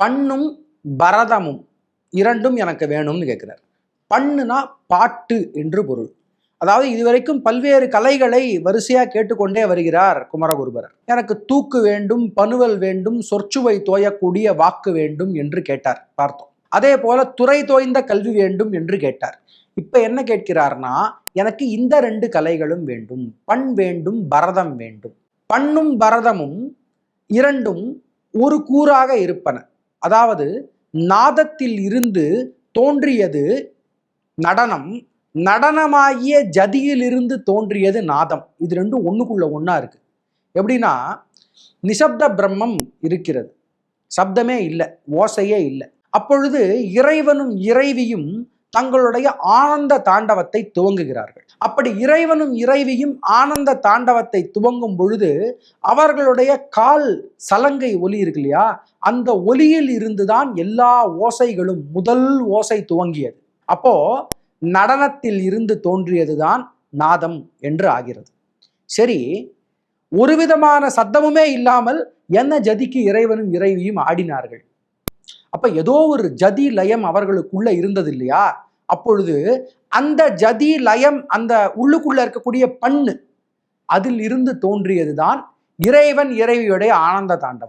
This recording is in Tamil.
பண்ணும் பரதமும் இரண்டும் எனக்கு வேணும்னு கேட்கிறார். பண்ணுனா பாட்டு என்று பொருள். அதாவது இதுவரைக்கும் பல்வேறு கலைகளை வரிசையா கேட்டுக்கொண்டே வருகிறார் குமரகுருபரர். எனக்கு தூக்கு வேண்டும், பனுவல் வேண்டும், சொற்சுவை தோயக்கூடிய வாக்கு வேண்டும் என்று கேட்டார், பார்த்தோம். அதே போல துறை தோய்ந்த கல்வி வேண்டும் என்று கேட்டார். இப்ப என்ன கேட்கிறார்னா, எனக்கு இந்த 2 கலைகளும் வேண்டும், பண் வேண்டும், பரதம் வேண்டும். பண்ணும் பரதமும் இரண்டும் ஒரு கூறாக இருப்பன. அதாவது நாதத்தில் இருந்து தோன்றியது நடனம், நடனமாகிய ஜதியிலிருந்து தோன்றியது நாதம். இது ரெண்டும் ஒண்ணுக்குள்ள ஒண்ணா இருக்கு. எப்படின்னா, நிசப்த பிரம்மம் இருக்கிறது, சப்தமே இல்லை, ஓசையே இல்லை. அப்பொழுது இறைவனும் இறைவியும் தங்களுடைய ஆனந்த தாண்டவத்தை துவங்குகிறார்கள். அப்படி இறைவனும் இறைவியும் ஆனந்த தாண்டவத்தை துவங்கும் பொழுது அவர்களுடைய கால் சலங்கை ஒலி இருக்கு இல்லையா, அந்த ஒலியில் இருந்துதான் எல்லா ஓசைகளும் முதல் ஓசை துவங்கியது. அப்போ நடனத்தில் இருந்து தோன்றியதுதான் நாதம் என்று ஆகிறது. சரி, ஒரு விதமான சத்தமுமே இல்லாமல் என்ன ஜதிக்கு இறைவனும் இறைவியும் ஆடினார்கள்? அப்ப ஏதோ ஒரு ஜதி லயம் அவர்களுக்குள்ள இருந்தது இல்லையா? அப்பொழுது அந்த ஜதி லயம், அந்த உள்ளுக்குள்ள இருக்கக்கூடிய பண்ணு, அதில் இருந்து தோன்றியதுதான் இறைவன் இறைவியுடைய ஆனந்த தாண்டவம்.